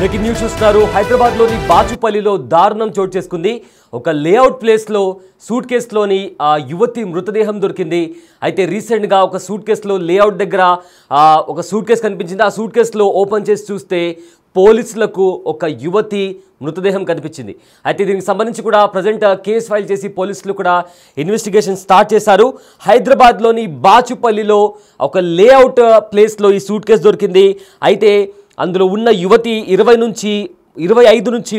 Breaking news చూస్తున్నారు. హైదరాబాద్లోని బాచుపల్లిలో దారుణం చోటు చేసుకుంది. ఒక లేఅవుట్ ప్లేస్లో సూట్ కేసులోని యువతి మృతదేహం దొరికింది. అయితే రీసెంట్గా ఒక సూట్ కేసులో లేఅవుట్ దగ్గర ఒక సూట్ కేసు కనిపించింది. ఆ సూట్ కేసులో ఓపెన్ చేసి చూస్తే పోలీసులకు ఒక యువతి మృతదేహం కనిపించింది. అయితే దీనికి సంబంధించి కూడా ప్రజెంట్ కేసు ఫైల్ చేసి పోలీసులు కూడా ఇన్వెస్టిగేషన్ స్టార్ట్ చేశారు. హైదరాబాద్లోని బాచుపల్లిలో ఒక లేఅవుట్ ప్లేస్లో ఈ సూట్ కేసు దొరికింది. అయితే అందులో ఉన్న యువతి 25 నుంచి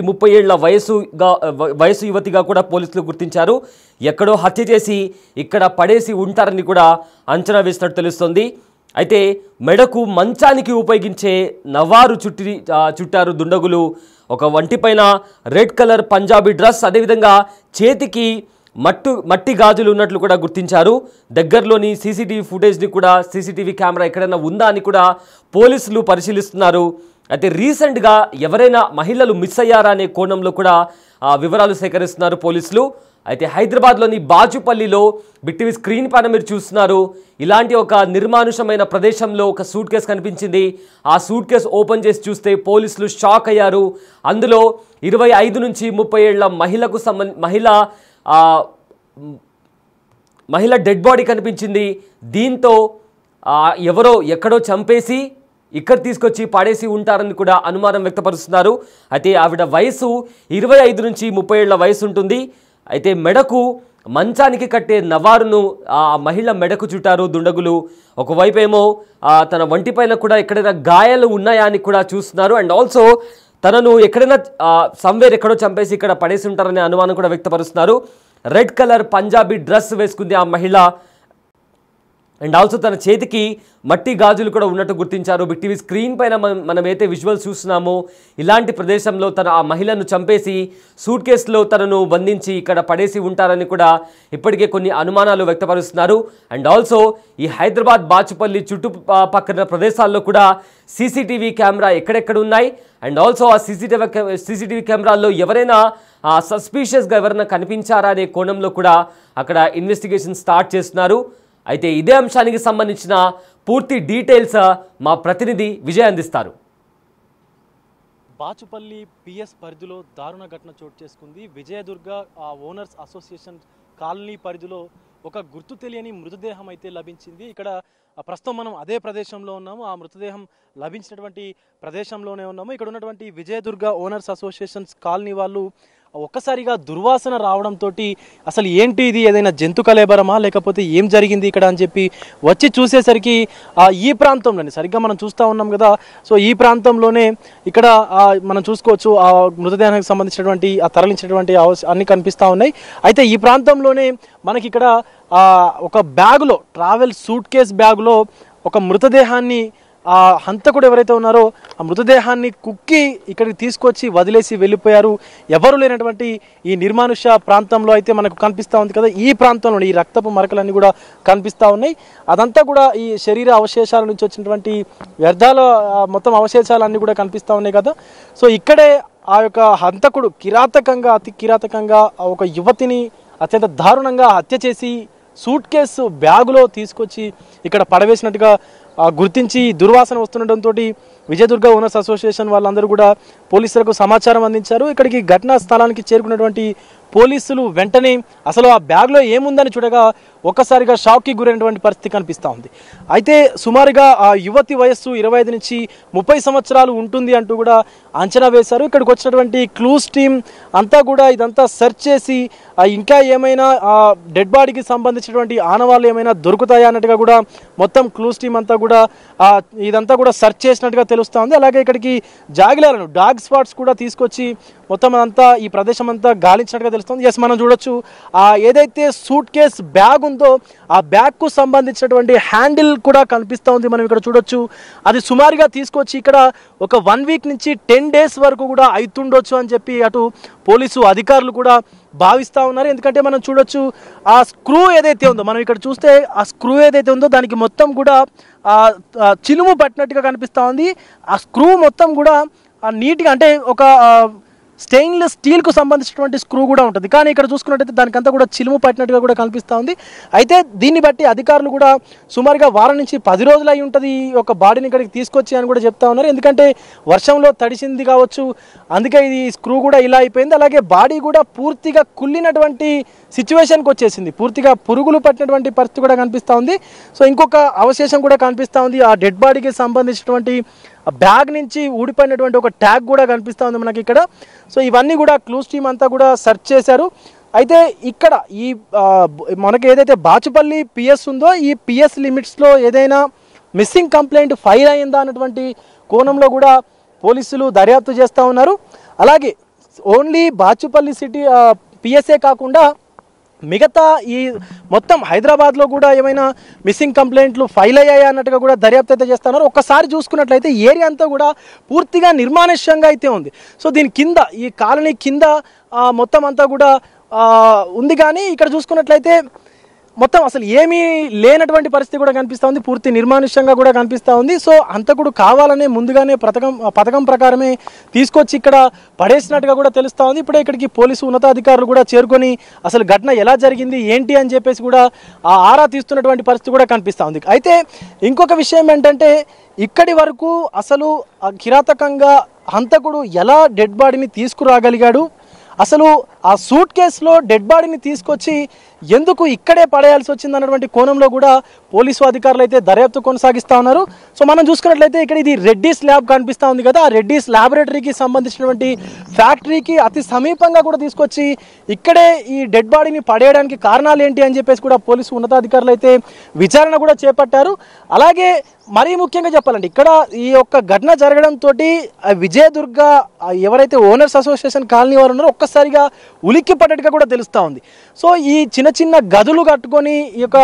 30 ఏళ్ల వయసు యువతిగా కూడా పోలీసులు గుర్తించారు. ఎక్కడో హత్య చేసి ఇక్కడ పడేసి ఉంటారని కూడా అంచనా వేసినట్టు తెలుస్తోంది. అయితే మెడకు మంచానికి ఉపయోగించే నవారు చుట్టారు దుండగులు. ఒక వంటిపైన రెడ్ కలర్ పంజాబీ డ్రెస్, అదేవిధంగా చేతికి మట్టి గాజులు ఉన్నట్లు కూడా గుర్తించారు. దగ్గరలోని సీసీటీవీ ఫుటేజ్ని కూడా సీసీటీవీ కెమెరా ఎక్కడైనా ఉందా అని కూడా పోలీసులు పరిశీలిస్తున్నారు. అయితే రీసెంట్గా ఎవరైనా మహిళలు మిస్ అయ్యారా అనే కోణంలో కూడా వివరాలు సేకరిస్తున్నారు పోలీసులు. అయితే హైదరాబాద్లోని బాచుపల్లిలో బిట్టివి స్క్రీన్ పైన మీరు చూస్తున్నారు. ఇలాంటి ఒక నిర్మానుషమైన ప్రదేశంలో ఒక సూట్ కేసు కనిపించింది. ఆ సూట్ కేసు ఓపెన్ చేసి చూస్తే పోలీసులు షాక్ అయ్యారు. అందులో 25 నుంచి 30 ఏళ్ల మహిళ డెడ్ బాడీ కనిపించింది. దీంతో ఎవరో ఎక్కడో చంపేసి ఇక్కడ తీసుకొచ్చి పడేసి ఉంటారని కూడా అనుమానం వ్యక్తపరుస్తున్నారు. అయితే ఆవిడ వయసు 25 నుంచి 30 ఏళ్ల వయసు ఉంటుంది. అయితే మెడకు మంచానికి కట్టే నవారును ఆ మహిళ మెడకు చుట్టారు దుండగులు. ఒకవైపు ఏమో తన వంటిపైన కూడా ఎక్కడైనా గాయాలు ఉన్నాయా అని కూడా చూస్తున్నారు. అండ్ ఆల్సో తనను ఎక్కడైనా సమ్వేర్ ఎక్కడో చంపేసి ఇక్కడ పడేసి ఉంటారనే అనుమానం కూడా వ్యక్తపరుస్తున్నారు. రెడ్ కలర్ పంజాబీ డ్రెస్ వేసుకుంది ఆ మహిళ. అండ్ ఆల్సో తన చేతికి మట్టి గాజులు కూడా ఉన్నట్టు గుర్తించారు. బిగ్ టీవీ స్క్రీన్ పైన మనం అయితే విజువల్స్ చూస్తున్నామో ఇలాంటి ప్రదేశంలో ఆ మహిళను చంపేసి సూట్ కేసులో తనను బంధించి ఇక్కడ పడేసి ఉంటారని కూడా ఇప్పటికే కొన్ని అనుమానాలు వ్యక్తపరుస్తున్నారు. అండ్ ఆల్సో ఈ హైదరాబాద్ బాచుపల్లి చుట్టుపక్కల ప్రదేశాల్లో కూడా సీసీటీవీ కెమెరా ఎక్కడెక్కడ ఉన్నాయి. అండ్ ఆల్సో ఆ సీసీటీవీ కెమెరాల్లో ఎవరైనా సస్పీషియస్గా ఎవరైనా కనిపించారా అనే కోణంలో కూడా అక్కడ ఇన్వెస్టిగేషన్ స్టార్ట్ చేస్తున్నారు. అయితే ఇదే అంశానికి సంబంధించిన పూర్తి డీటెయిల్స్ మా ప్రతినిధి విజయ్ అందిస్తారు. బాచుపల్లి పిఎస్ పరిధిలో దారుణ ఘటన చోటు చేసుకుంది. విజయదుర్గ ఓనర్స్ అసోసియేషన్ కాలనీ పరిధిలో ఒక గుర్తు తెలియని మృతదేహం అయితే లభించింది. ఇక్కడ ప్రస్తుతం మనం అదే ప్రదేశంలో ఉన్నాము. ఆ మృతదేహం లభించినటువంటి ప్రదేశంలోనే ఉన్నాము. ఇక్కడ ఉన్నటువంటి విజయదుర్గ ఓనర్స్ అసోసియేషన్స్ కాలనీ వాళ్ళు ఒక్కసారిగా దుర్వాసన రావడంతో అసలు ఏంటి ఇది, ఏదైనా జంతు కళేబరమా లేకపోతే ఏం జరిగింది ఇక్కడ అని చెప్పి వచ్చి చూసేసరికి ఈ ప్రాంతంలోనే సరిగ్గా మనం చూస్తూ ఉన్నాం కదా. సో ఈ ప్రాంతంలోనే ఇక్కడ మనం చూసుకోవచ్చు ఆ మృతదేహానికి సంబంధించినటువంటి తరలించినటువంటి అన్ని కనిపిస్తూ ఉన్నాయి. అయితే ఈ ప్రాంతంలోనే మనకి ఇక్కడ ఒక బ్యాగులో ట్రావెల్ సూట్ కేస్ బ్యాగులో ఒక మృతదేహాన్ని హంతకుడు ఎవరైతే ఉన్నారో ఆ మృతదేహాన్ని కుక్కి ఇక్కడికి తీసుకొచ్చి వదిలేసి వెళ్ళిపోయారు. ఎవరు లేనటువంటి ఈ నిర్మానుష ప్రాంతంలో అయితే మనకు కనిపిస్తూ ఉంది కదా. ఈ ప్రాంతంలో ఈ రక్తపు మరకలన్నీ కూడా కనిపిస్తూ ఉన్నాయి. అదంతా కూడా ఈ శరీర అవశేషాల నుంచి వచ్చినటువంటి వ్యర్థాల మొత్తం అవశేషాలన్నీ కూడా కనిపిస్తూ ఉన్నాయి కదా. సో ఇక్కడే ఆ యొక్క హంతకుడు అతి కిరాతకంగా ఒక యువతిని అత్యంత దారుణంగా హత్య చేసి సూట్ కేసు బ్యాగులో తీసుకొచ్చి ఇక్కడ పడవేసినట్టుగా గుర్తించి దుర్వాసన వస్తుండటంతో విజయదుర్గ ఓనర్స్ అసోసియేషన్ వాళ్ళందరూ కూడా పోలీసులకు సమాచారం అందించారు. ఇక్కడికి ఘటనా స్థలానికి చేరుకున్నటువంటి పోలీసులు వెంటనే అసలు ఆ బ్యాగ్లో ఏముందని చూడగా ఒక్కసారిగా షాక్కి గురైనటువంటి పరిస్థితి కనిపిస్తూ ఉంది. అయితే సుమారుగా ఆ యువతి వయస్సు 25 నుంచి 30 సంవత్సరాలు ఉంటుంది అంటూ కూడా అంచనా వేశారు. ఇక్కడికి వచ్చినటువంటి క్లూస్ టీమ్ అంతా కూడా ఇదంతా సెర్చ్ చేసి ఇంకా ఏమైనా డెడ్ బాడీకి సంబంధించినటువంటి ఆనవాళ్ళు ఏమైనా దొరుకుతాయా అన్నట్టుగా కూడా మొత్తం క్లూస్ టీమ్ అంతా కూడా ఇదంతా కూడా సెర్చ్ చేసినట్టుగా తెలుస్తూ ఉంది. అలాగే ఇక్కడికి జాగిలాలను డాగ్ స్పాట్స్ కూడా తీసుకొచ్చి మొత్తం అంతా ఈ ప్రదేశం అంతా గాలించినట్టుగా తెలుస్తుంది. ఎస్, మనం చూడొచ్చు ఏదైతే సూట్ కేస్ బ్యాగ్ ఉందో ఆ బ్యాగ్కు సంబంధించినటువంటి హ్యాండిల్ కూడా కనిపిస్తూ ఉంది. మనం ఇక్కడ చూడొచ్చు. అది సుమారుగా తీసుకొచ్చి ఇక్కడ ఒక 1 వీక్ నుంచి 10 డేస్ వరకు కూడా అవుతుండొచ్చు అని చెప్పి అటు పోలీసు అధికారులు కూడా భావిస్తూ ఉన్నారు. ఎందుకంటే మనం చూడొచ్చు ఆ స్క్రూ ఏదైతే ఉందో, మనం ఇక్కడ చూస్తే ఆ స్క్రూ ఏదైతే ఉందో దానికి మొత్తం కూడా చిలుము పట్టినట్టుగా కనిపిస్తూ ఉంది. ఆ స్క్రూ మొత్తం కూడా నీట్గా అంటే ఒక స్టెయిన్లెస్ స్టీల్కు సంబంధించినటువంటి స్క్రూ కూడా ఉంటుంది. కానీ ఇక్కడ చూసుకున్నట్టయితే దానికంతా కూడా చిలుము పట్టినట్టుగా కూడా కనిపిస్తూ ఉంది. అయితే దీన్ని బట్టి అధికారులు కూడా సుమారుగా వారం నుంచి 10 రోజులు అయి ఉంటుంది ఈ యొక్క బాడీని ఇక్కడికి తీసుకొచ్చి అని కూడా చెప్తా ఉన్నారు. ఎందుకంటే వర్షంలో తడిసింది కావచ్చు, అందుకే ఇది స్క్రూ కూడా ఇలా అయిపోయింది. అలాగే బాడీ కూడా పూర్తిగా కుళ్ళినటువంటి సిచ్యువేషన్కి వచ్చేసింది, పూర్తిగా పురుగులు పట్టినటువంటి పరిస్థితి కూడా కనిపిస్తూ ఉంది. సో ఇంకొక అవశేషం కూడా కనిపిస్తూ ఉంది. ఆ డెడ్ బాడీకి సంబంధించినటువంటి బ్యాగ్ నుంచి ఊడిపోయినటువంటి ఒక ట్యాగ్ కూడా కనిపిస్తూ ఉంది మనకి ఇక్కడ. సో ఇవన్నీ కూడా క్లూస్ టీమ్ అంతా కూడా సెర్చ్ చేశారు. అయితే ఇక్కడ ఈ మనకి ఏదైతే బాచుపల్లి పిఎస్ ఉందో ఈ పిఎస్ లిమిట్స్లో ఏదైనా మిస్సింగ్ కంప్లైంట్ ఫైల్ అయిందా అన్నటువంటి కోణంలో కూడా పోలీసులు దర్యాప్తు చేస్తూ ఉన్నారు. అలాగే ఓన్లీ బాచుపల్లి సిటీ పిఎస్ఏ కాకుండా మిగతా ఈ మొత్తం హైదరాబాద్లో కూడా ఏమైనా మిస్సింగ్ కంప్లైంట్లు ఫైల్ అయ్యాయి అన్నట్టుగా కూడా దర్యాప్తు అయితే చేస్తున్నారు. ఒక్కసారి చూసుకున్నట్లయితే ఏరియా అంతా కూడా పూర్తిగా నిర్మానుష్యంగా అయితే ఉంది. సో దీని కింద ఈ కాలనీ కింద మొత్తం అంతా కూడా ఉంది. కానీ ఇక్కడ చూసుకున్నట్లయితే మొత్తం అసలు ఏమీ లేనటువంటి పరిస్థితి కూడా కనిపిస్తూ ఉంది, పూర్తి నిర్మానుష్యంగా కూడా కనిపిస్తూ ఉంది. సో అంతకుడు కావాలనే ముందుగానే పథకం ప్రకారమే తీసుకొచ్చి ఇక్కడ పడేసినట్టుగా కూడా తెలుస్తూ ఉంది. ఇప్పుడే ఇక్కడికి పోలీసు ఉన్నతాధికారులు కూడా చేరుకొని అసలు ఘటన ఎలా జరిగింది ఏంటి అని చెప్పేసి కూడా ఆరా తీస్తున్నటువంటి పరిస్థితి కూడా కనిపిస్తూ ఉంది. అయితే ఇంకొక విషయం ఏంటంటే ఇక్కడి వరకు అసలు కిరాతకంగా హంతకుడు ఎలా డెడ్ బాడీని తీసుకురాగలిగాడు, అసలు ఆ సూట్ కేసులో డెడ్ బాడీని తీసుకొచ్చి ఎందుకు ఇక్కడే పడేయాల్సి వచ్చింది అన్నటువంటి కోణంలో కూడా పోలీసు అధికారులు అయితే దర్యాప్తు కొనసాగిస్తూ ఉన్నారు. సో మనం చూసుకున్నట్లయితే ఇక్కడ ఇది రెడ్డీస్ ల్యాబ్ కనిపిస్తూ ఉంది కదా, ఆ రెడ్డీస్ ల్యాబొరేటరీకి సంబంధించినటువంటి ఫ్యాక్టరీకి అతి సమీపంగా కూడా తీసుకొచ్చి ఇక్కడే ఈ డెడ్ బాడీని పడేయడానికి కారణాలు ఏంటి అని చెప్పేసి కూడా పోలీసు ఉన్నతాధికారులు అయితే విచారణ కూడా చేపట్టారు. అలాగే మరీ ముఖ్యంగా చెప్పాలంటే ఇక్కడ ఈ యొక్క ఘటన జరగడంతో విజయదుర్గ ఎవరైతే ఓనర్స్ అసోసియేషన్ కాలనీ వారు ఉన్నారో ఒక్కసారిగా ఉలిక్కి పడ్డట్టుగా కూడా తెలుస్తూ ఉంది. సో ఈ చిన్న చిన్న గదులు కట్టుకొని ఈ యొక్క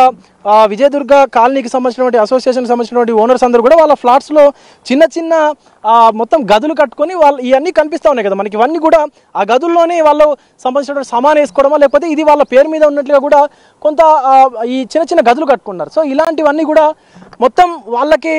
విజయదుర్గ కాలనీకి సంబంధించినటువంటి అసోసియేషన్కి సంబంధించినటువంటి ఓనర్స్ అందరూ కూడా వాళ్ళ ఫ్లాట్స్లో చిన్న చిన్న మొత్తం గదులు కట్టుకొని వాళ్ళు ఇవన్నీ కనిపిస్తూ ఉన్నాయి కదా మనకి, ఇవన్నీ కూడా ఆ గదుల్లోనే వాళ్ళు సంబంధించినటువంటి సామాన్ వేసుకోవడమా లేకపోతే ఇది వాళ్ళ పేరు మీద ఉన్నట్లుగా కూడా కొంత ఈ చిన్న చిన్న గదులు కట్టుకున్నారు. సో ఇలాంటివన్నీ కూడా మొత్తం వాళ్ళకి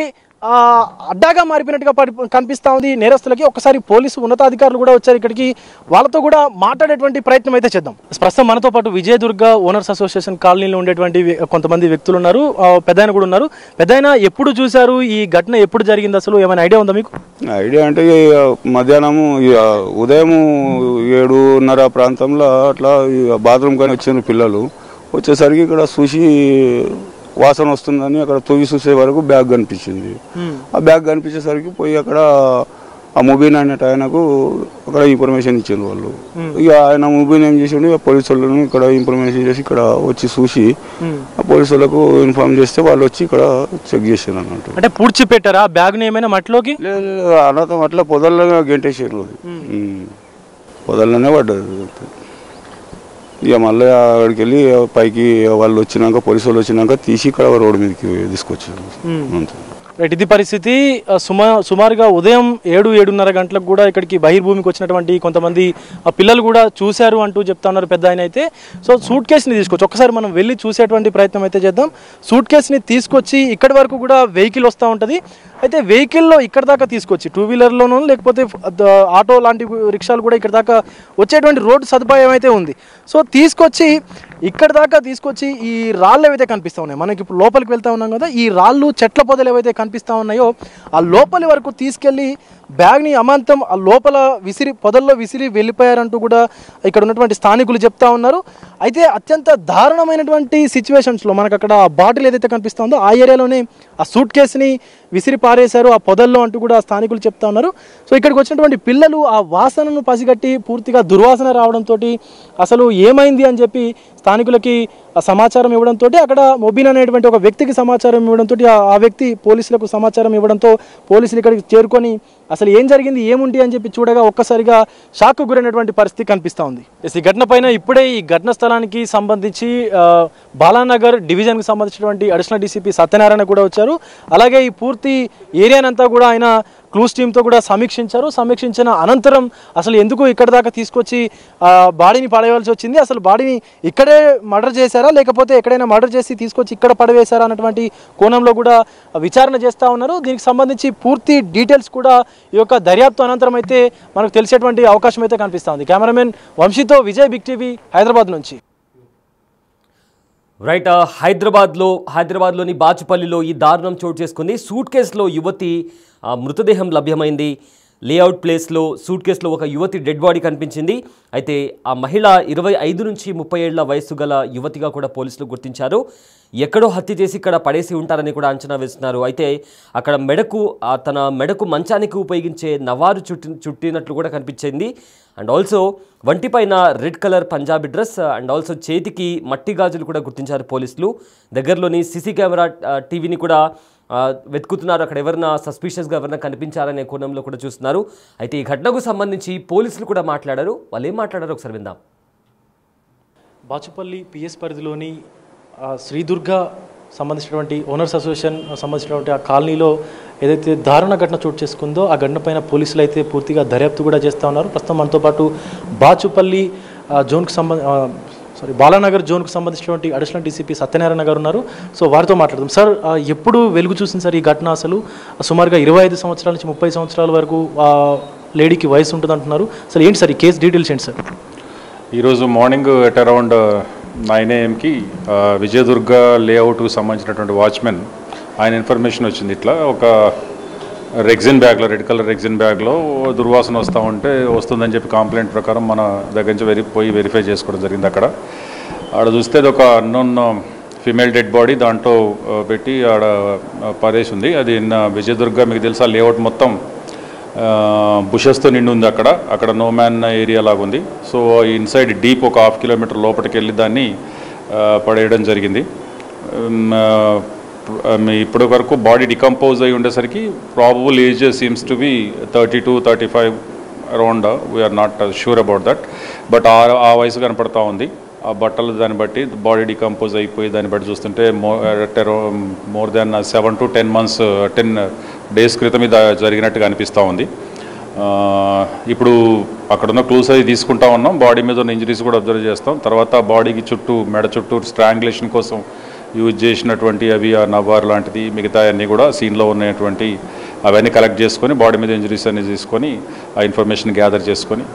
అడ్డాగా మారిపోయినట్టుగా కనిపిస్తూ ఉంది నేరస్తులకి. ఒకసారి పోలీసు ఉన్నతాధికారులు కూడా వచ్చారు ఇక్కడికి, వాళ్ళతో కూడా మాట్లాడేటువంటి ప్రయత్నం అయితే చేద్దాం. ప్రస్తుతం మనతో పాటు విజయదుర్గ ఓనర్స్ అసోసియేషన్ కాలనీలో ఉండేటువంటి కొంతమంది వ్యక్తులు ఉన్నారు, పెద్దాయన కూడా ఉన్నారు. పెద్దాయన ఎప్పుడు చూశారు ఈ ఘటన, ఎప్పుడు జరిగింది, అసలు ఏమైనా ఐడియా ఉందా మీకు? ఐడియా అంటే మధ్యాహ్నము ఉదయం 7:30 ప్రాంతంలో అట్లా బాత్రూమ్ కానీ వచ్చిన పిల్లలు వచ్చేసరికి ఇక్కడ చూసి వాసన వస్తుందని అక్కడ తొవ్వి చూసే వరకు బ్యాగ్ కనిపించింది. ఆ బ్యాగ్ కనిపించేసరికి పోయి అక్కడ ఆ ముబీన్ అనేట ఆయనకు అక్కడ ఇన్ఫర్మేషన్ ఇచ్చారు వాళ్ళు. ఇక ఆయన ముబీన్ ఏం చేసిండు, పోలీసు వాళ్ళని ఇక్కడ ఇన్ఫర్మేషన్ చేసి ఇక్కడ వచ్చి చూసి ఆ పోలీసు వాళ్ళకు ఇన్ఫార్మ్ చేస్తే వాళ్ళు వచ్చి ఇక్కడ చెక్ చేసారు అన్నట్టు. అంటే పూడ్చి పెట్టారా బ్యాగ్ ఏమైనా మట్టిలోకి? లేదు, అన్నతో అట్లా పొదల్లో గెంటేసారు, పొదల్లోనే పడ్డది. ఇక మళ్ళీ అక్కడికి వెళ్ళి పైకి వాళ్ళు వచ్చినాక పోలీసు వాళ్ళు వచ్చినాక తీసి ఇక్కడ రోడ్డు మీదకి తీసుకొచ్చారు. రైట్, ఇది పరిస్థితి. సుమారుగా ఉదయం 7-7:30 గంటలకు కూడా ఇక్కడికి బహిర్భూమికి వచ్చినటువంటి కొంతమంది పిల్లలు కూడా చూశారు అంటూ చెప్తా ఉన్నారు పెద్ద ఆయన అయితే. సో సూట్ కేసుని తీసుకొచ్చి ఒకసారి మనం వెళ్ళి చూసేటువంటి ప్రయత్నం అయితే చేద్దాం. సూట్ కేసుని తీసుకొచ్చి ఇక్కడి వరకు కూడా వెహికల్ వస్తూ ఉంటుంది. అయితే వెహికల్లో ఇక్కడ దాకా తీసుకొచ్చి 2-వీలర్లోనూ లేకపోతే ఆటో లాంటి రిక్షాలు కూడా ఇక్కడ దాకా వచ్చేటువంటి రోడ్డు సదుపాయం అయితే ఉంది. సో తీసుకొచ్చి ఇక్కడ దాకా తీసుకొచ్చి ఈ రాళ్ళు ఏవైతే కనిపిస్తూ ఉన్నాయో, మనకి ఇప్పుడు లోపలికి వెళ్తా ఉన్నాం కదా, ఈ రాళ్ళు చెట్ల పొదలు ఏవైతే కనిపిస్తూ ఉన్నాయో ఆ లోపలి వరకు తీసుకెళ్ళి బ్యాగ్ని అమాంతం ఆ లోపల పొదల్లో విసిరి వెళ్ళిపోయారంటూ కూడా ఇక్కడ ఉన్నటువంటి స్థానికులు చెప్తా ఉన్నారు. అయితే అత్యంత దారుణమైనటువంటి సిచ్యువేషన్స్లో మనకు అక్కడ ఆ బాటిల్ ఏదైతే కనిపిస్తుందో ఆ ఏరియాలోనే ఆ సూట్ కేసుని విసిరి పారేశారు ఆ పొదల్లో అంటూ కూడా స్థానికులు చెప్తా ఉన్నారు. సో ఇక్కడికి వచ్చినటువంటి పిల్లలు ఆ వాసనను పసిగట్టి పూర్తిగా దుర్వాసన రావడంతో అసలు ఏమైంది అని చెప్పి స్థానికులకి సమాచారం ఇవ్వడంతో అక్కడ మొబీన్ అనేటువంటి ఒక వ్యక్తికి సమాచారం ఇవ్వడంతో ఆ వ్యక్తి పోలీసులకు సమాచారం ఇవ్వడంతో పోలీసులు ఇక్కడికి చేరుకొని అసలు ఏం జరిగింది ఏముంటి అని చెప్పి చూడగా ఒక్కసారిగా షాక్కు గురైనటువంటి పరిస్థితి కనిపిస్తూ ఉంది. ఈ ఘటన పైన ఇప్పుడే ఈ ఘటన స్థలానికి సంబంధించి బాలానగర్ డివిజన్కి సంబంధించినటువంటి అడిషనల్ డీసీపీ సత్యనారాయణ కూడా వచ్చారు. అలాగే ఈ పూర్తి ఏరియానంతా కూడా ఆయన క్లూస్ టీంతో కూడా సమీక్షించిన అనంతరం అసలు ఎందుకు ఇక్కడ దాకా తీసుకొచ్చి బాడీని పడవేయాల్సి వచ్చింది, అసలు బాడీని ఇక్కడే మర్డర్ చేశారా లేకపోతే ఎక్కడైనా మర్డర్ చేసి తీసుకొచ్చి ఇక్కడ పడవేశారా అన్నటువంటి కోణంలో కూడా విచారణ చేస్తూ ఉన్నారు. దీనికి సంబంధించి పూర్తి డీటెయిల్స్ కూడా ఈ యొక్క దర్యాప్తు అనంతరం అయితే మనకు తెలిసేటువంటి అవకాశం అయితే కనిపిస్తూ ఉంది. కెమెరామెన్ వంశీతో విజయ్, బిగ్ టీవీ, హైదరాబాద్ నుంచి. రైట్, హైదరాబాద్లోని బాచుపల్లిలో ఈ దారుణం చోటు చేసుకుంది. సూట్ కేసులో యువతి మృతదేహం లభ్యమైంది. లేఅవుట్ ప్లేస్లో సూట్ కేసులో ఒక యువతి డెడ్ బాడీ కనిపించింది. అయితే ఆ మహిళ 25 నుంచి 30 ఏళ్ల వయసు గల యువతిగా కూడా పోలీసులు గుర్తించారు. ఎక్కడో హత్య చేసి ఇక్కడ పడేసి ఉంటారని కూడా అంచనా వేస్తున్నారు. అయితే అక్కడ తన మెడకు మంచానికి ఉపయోగించే నవారు చుట్టినట్లు కూడా కనిపించింది. అండ్ ఆల్సో వంటిపైన red colour Punjabi dress and also చేతికి మట్టి గాజులు కూడా గుర్తించారు పోలీసులు. దగ్గరలోని సీసీ కెమెరా టీవీని కూడా వెతుకుతున్నారు. అక్కడ ఎవరైనా సస్పిషియస్గా ఎవరైనా కనిపించారనే కోణంలో కూడా చూస్తున్నారు. అయితే ఈ ఘటనకు సంబంధించి పోలీసులు కూడా మాట్లాడారు. వాళ్ళు ఏం మాట్లాడారో ఒకసారి విందాం. బాచుపల్లి పిఎస్ పరిధిలోని శ్రీదుర్గ సంబంధించినటువంటి ఓనర్స్ అసోసియేషన్ సంబంధించినటువంటి ఆ కాలనీలో ఏదైతే దారుణ ఘటన చోటు చేసుకుందో ఆ ఘటన పైన పోలీసులు అయితే పూర్తిగా దర్యాప్తు కూడా చేస్తూ ఉన్నారు. ప్రస్తుతం మనతో పాటు బాచుపల్లి జోన్కు బాలానగర్ జోన్కు సంబంధించినటువంటి అడిషనల్ డీసీపీ సత్యనారాయణ గారు ఉన్నారు. సో వారితో మాట్లాడదాం. సార్, ఎప్పుడు వెలుగు చూసింది సార్ ఈ ఘటన? అసలు సుమారుగా 25 సంవత్సరాల నుంచి 30 సంవత్సరాల వరకు లేడీకి వయసు ఉంటుంది అంటున్నారు. అసలు ఏంటి సార్ ఈ కేసు డీటెయిల్స్ ఏంటి సార్? ఈరోజు morning at around 9 AM Vijayadurga లేఅవుట్కు సంబంధించినటువంటి వాచ్మెన్ ఆయన ఇన్ఫర్మేషన్ వచ్చింది. ఇట్లా ఒక రెగ్జిన్ బ్యాగ్లో, రెడ్ కలర్ రెగ్జిన్ బ్యాగ్లో దుర్వాసన వస్తుందని చెప్పి కంప్లైంట్ ప్రకారం మన దగ్గర నుంచి పోయి వెరిఫై చేసుకోవడం జరిగింది. ఆడ చూస్తే అది ఒక అన్నోన్ ఫీమేల్ డెడ్ బాడీ దాంట్లో పెట్టి ఆడ పడేసి ఉంది. అది విజయదుర్గ మీకు తెలుసా లేఅవుట్ మొత్తం బుషెస్తో నిండి ఉంది. అక్కడ నో మ్యాన్ ఏరియా లాగా ఉంది. సో ఇన్సైడ్ డీప్ ఒక 1/2 కిలోమీటర్ లోపలికి వెళ్ళి దాన్ని పడేయడం జరిగింది. ఇప్పటి వరకు బాడీ డికంపోజ్ అయి ఉండేసరికి probable age seems to be 30 to 35 around. We are not sure about that, but ఆ వయసు కనపడతా ఉంది. ఆ బట్టలు దాన్ని బట్టి బాడీ డికంపోజ్ అయిపోయి దాన్ని బట్టి చూస్తుంటే మోర్ దాన్ 7 to 10 days క్రితం ఇది జరిగినట్టుగా అనిపిస్తూ ఉంది. ఇప్పుడు అక్కడున్న క్లూస్ అది తీసుకుంటా ఉన్నాం. బాడీ మీద ఉన్న ఇంజరీస్ కూడా అబ్జర్వ్ చేస్తాం. తర్వాత బాడీకి మెడ చుట్టూ స్ట్రాంగులేషన్ కోసం యూజ్ చేసినటువంటి అవి ఆ నవార్ లాంటిది మిగతా అన్నీ కూడా సీన్లో ఉన్నటువంటి అవన్నీ కలెక్ట్ చేసుకొని బాడీ మీద ఇంజరీస్ అన్ని తీసుకొని ఆ ఇన్ఫర్మేషన్ గ్యాదర్ చేసుకొని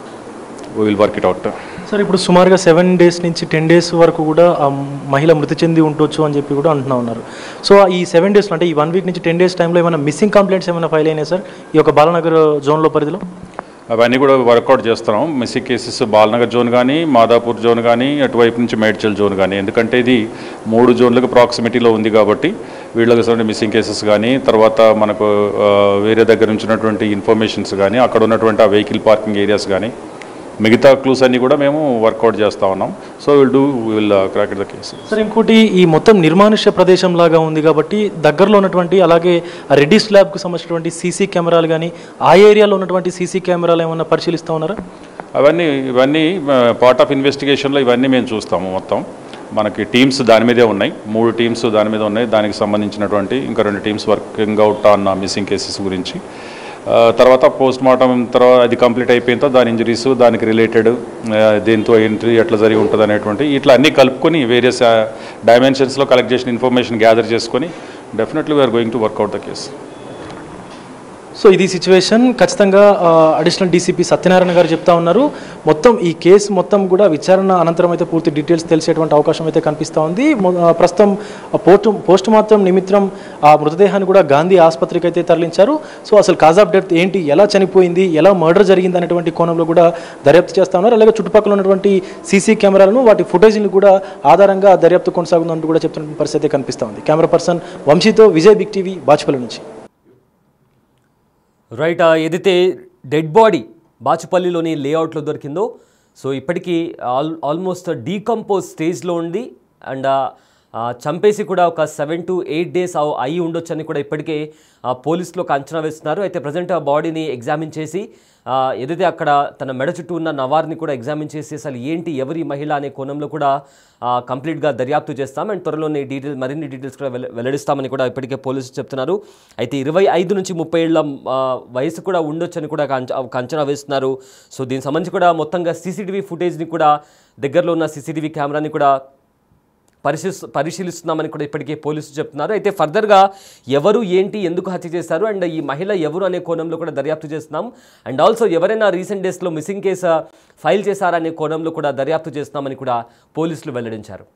we will work it out. Sir, ఇప్పుడు సుమారుగా 7 days నుంచి 10 days వరకు కూడా ఆ మహిళ మృతి చెంది ఉండొచ్చు అని చెప్పి కూడా అంటున్నా ఉన్నారు. సో ఈ 7 days అంటే ఈ 1 week నుంచి 10 days టైంలో ఏమైనా మిస్సింగ్ కంప్లైంట్స్ ఏమైనా ఫైల్ అయినాయి సార్ ఈ యొక్క బాలానగర్ జోన్లో పరిధిలో? అవన్నీ కూడా వర్కౌట్ చేస్తున్నాం. మిస్సింగ్ కేసెస్ బాలనగర్ జోన్ కానీ, మాదాపూర్ జోన్ కానీ, అటువైపు నుంచి మేడ్చల్ జోన్ కానీ, ఎందుకంటే ఇది 3 జోన్లకు ప్రాక్సిమిటీలో ఉంది కాబట్టి వీళ్ళకి మిస్సింగ్ కేసెస్ కానీ, తర్వాత మనకు వేరే దగ్గర నుంచి ఉన్నటువంటి ఇన్ఫర్మేషన్స్ కానీ, అక్కడ ఉన్నటువంటి ఆ వెహికల్ పార్కింగ్ ఏరియాస్ కానీ, మిగతా క్లూస్ అన్నీ కూడా మేము వర్కౌట్ చేస్తూ ఉన్నాం. So will crack the case. Sir, ఇంకోటి ఈ మొత్తం నిర్మానుష్య ప్రదేశం లాగా ఉంది కాబట్టి దగ్గరలో ఉన్నటువంటి అలాగే రెడ్డి స్లాబ్కు సంబంధించినటువంటి సీసీ కెమెరాలు కానీ ఆ ఏరియాలో ఉన్నటువంటి సీసీ కెమెరాలు ఏమన్నా పరిశీలిస్తూ ఉన్నారా? ఇవన్నీ పార్ట్ ఆఫ్ ఇన్వెస్టిగేషన్లో ఇవన్నీ మేము చూస్తాము. మొత్తం మనకి టీమ్స్ దాని మీదే ఉన్నాయి. 3 టీమ్స్ దాని మీద ఉన్నాయి. దానికి సంబంధించినటువంటి ఇంకా 2 teams working out on missing cases గురించి. తర్వాత పోస్ట్ మార్టం తర్వాత అది కంప్లీట్ అయిపోయిన తర్వాత దాని ఇంజరీస్, దానికి రిలేటెడ్ దేంతో ఎంట్రీ ఎట్లా జరిగి ఉంటుంది అనేటువంటి ఇట్లా అన్నీ కలుపుకొని వేరియస్ డైమెన్షన్స్లో కలెక్ట్ చేసిన ఇన్ఫర్మేషన్ గ్యాదర్ చేసుకొని definitely we are going to work out the case. So ఇది సిచ్యువేషన్. ఖచ్చితంగా అడిషనల్ డీసీపీ సత్యనారాయణ గారు చెప్తా ఉన్నారు. మొత్తం ఈ కేసు మొత్తం కూడా విచారణ అనంతరం అయితే పూర్తి డీటెయిల్స్ తెలిసేటువంటి అవకాశం అయితే కనిపిస్తూ ఉంది. ప్రస్తుతం పోస్ట్ మార్టం నిమిత్తం ఆ మృతదేహాన్ని కూడా గాంధీ ఆసుపత్రికి అయితే తరలించారు. సో అసలు కాజ్ ఆఫ్ డెత్ ఏంటి, ఎలా చనిపోయింది, ఎలా మర్డర్ జరిగింది అనేటువంటి కోణంలో కూడా దర్యాప్తు చేస్తూ ఉన్నారు. అలాగే చుట్టుపక్కల ఉన్నటువంటి సీసీ కెమెరాలను వాటి ఫుటేజ్ని కూడా ఆధారంగా దర్యాప్తు కొనసాగుతుందంటూ కూడా చెప్తున్న పరిస్థితి కనిపిస్తూ ఉంది. కెమెరా పర్సన్ వంశీతో విజయ్, బిగ్ టీవీ, బాచుపల్లి నుంచి. రైట్, ఏదైతే డెడ్ బాడీ బాచుపల్లిలోని లేఅవుట్లో దొరికిందో సో ఇప్పటికీ ఆల్మోస్ట్ డీకంపోజ్ స్టేజ్లో ఉంది. అండ్ చంపేసి కూడా ఒక 7 to 8 days అయి ఉండొచ్చని కూడా ఇప్పటికే పోలీసులు ఒక అంచనా వేస్తున్నారు. అయితే ప్రజెంట్ ఆ బాడీని ఎగ్జామిన్ చేసి ఏదైతే అక్కడ తన మెడ చుట్టూ ఉన్న నవార్ని కూడా ఎగ్జామిన్ చేసి అసలు ఏంటి ఎవరి మహిళ అనే కోణంలో కూడా కంప్లీట్గా దర్యాప్తు చేస్తాం అండ్ త్వరలోనే మరిన్ని డీటెయిల్స్ కూడా వెల్లడిస్తామని కూడా ఇప్పటికే పోలీసులు చెప్తున్నారు. అయితే 25 నుంచి 30 ఏళ్ల వయసు కూడా ఉండొచ్చని కూడా ఒక అంచనా వేస్తున్నారు. సో దీనికి సంబంధించి కూడా మొత్తంగా సీసీటీవీ ఫుటేజ్ని కూడా దగ్గరలో ఉన్న సీసీటీవీ కెమెరాని కూడా పరిశీలిస్తున్నామని కూడా ఇప్పటికే పోలీసులు చెప్తున్నారు. అయితే ఫర్దర్గా ఎవరు ఏంటి ఎందుకు హత్య చేశారు అండ్ ఈ మహిళ ఎవరు అనే కోణంలో కూడా దర్యాప్తు చేస్తున్నాం అండ్ ఆల్సో ఎవరైనా రీసెంట్ డేస్లో మిస్సింగ్ కేసు ఫైల్ చేశారనే కోణంలో కూడా దర్యాప్తు చేస్తున్నామని కూడా పోలీసులు వెల్లడించారు.